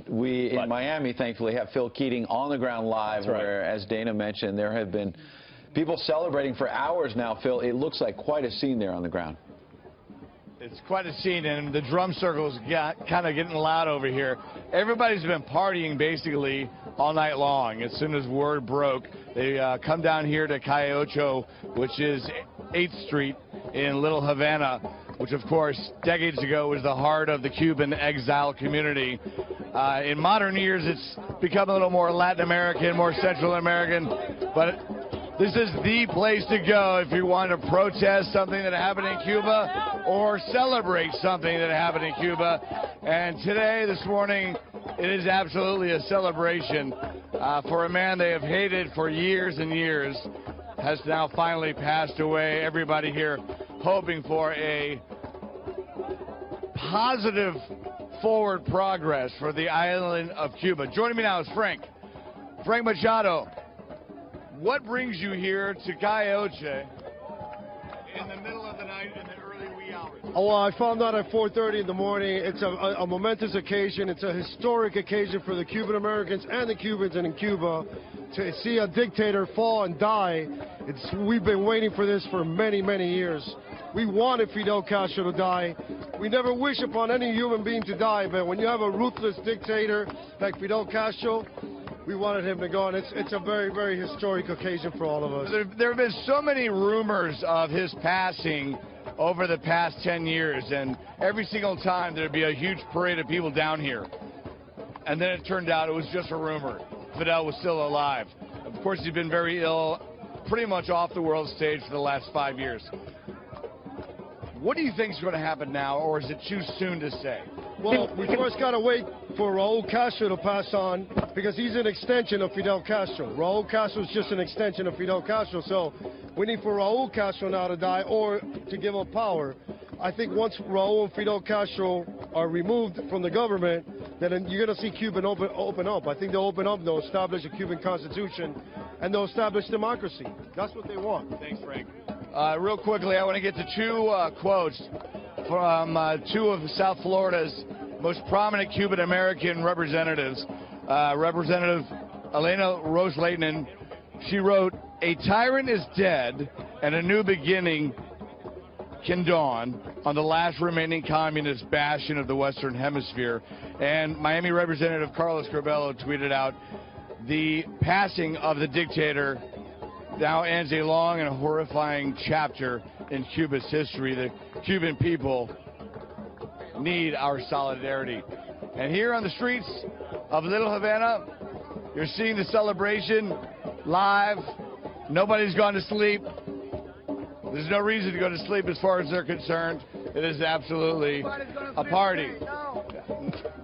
we in Miami, thankfully, have Phil Keating on the ground live, where, as Dana mentioned, there have been people celebrating for hours now, Phil. It looks like quite a scene there on the ground. It's quite a scene, and the drum circles kind of getting loud over here. Everybody's been partying basically all night long. As soon as word broke, they come down here to Calle Ocho, which is 8th Street in Little Havana, which, of course, decades ago was the heart of the Cuban exile community. In modern years, it's become a little more Latin American, more Central American, but this is the place to go if you want to protest something that happened in Cuba or celebrate something that happened in Cuba. And today, this morning, it is absolutely a celebration for a man they have hated for years and years, has now finally passed away. Everybody here hoping for a positive forward progress for the island of Cuba. Joining me now is Frank Machado. What brings you here to Calle Ocho in the middle of the night in the early wee hours? Oh, well, I found out at 4:30 in the morning. It's a momentous occasion. It's a historic occasion for the Cuban-Americans and the Cubans in Cuba to see a dictator fall and die. We've been waiting for this for many, many years. We wanted Fidel Castro to die. We never wish upon any human being to die, but when you have a ruthless dictator like Fidel Castro, we wanted him to go, and it's a very, very historic occasion for all of us. There have been so many rumors of his passing over the past 10 years, and every single time there'd be a huge parade of people down here. And then it turned out it was just a rumor. Fidel was still alive. Of course, he's been very ill, pretty much off the world stage for the last 5 years. What do you think is going to happen now, or is it too soon to say? Well, we first got to wait for Raul Castro to pass on, because he's an extension of Fidel Castro. Raul Castro is just an extension of Fidel Castro, so we need for Raul Castro now to die or to give up power. I think once Raul and Fidel Castro are removed from the government, then you're going to see Cuba open up. I think they'll open up, they'll establish a Cuban constitution, and they'll establish democracy. That's what they want. Thanks, Frank. Real quickly, I want to get to two quotes from two of South Florida's most prominent Cuban-American representatives. Representative Elena Rose-Lehtinen, she wrote, "A tyrant is dead and a new beginning can dawn on the last remaining communist bastion of the Western Hemisphere." And Miami Representative Carlos Curbelo tweeted out, "The passing of the dictator now ends a long and horrifying chapter in Cuba's history. The Cuban people need our solidarity." And here on the streets of Little Havana, you're seeing the celebration live. Nobody's gone to sleep. There's no reason to go to sleep as far as they're concerned. It is absolutely a party.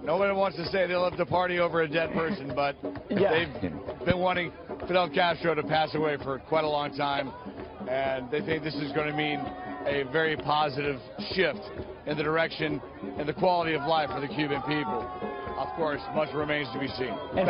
Nobody wants to say they love to party over a dead person, but they've been wanting Fidel Castro to pass away for quite a long time, and they think this is going to mean a very positive shift in the direction and the quality of life for the Cuban people. Of course, much remains to be seen.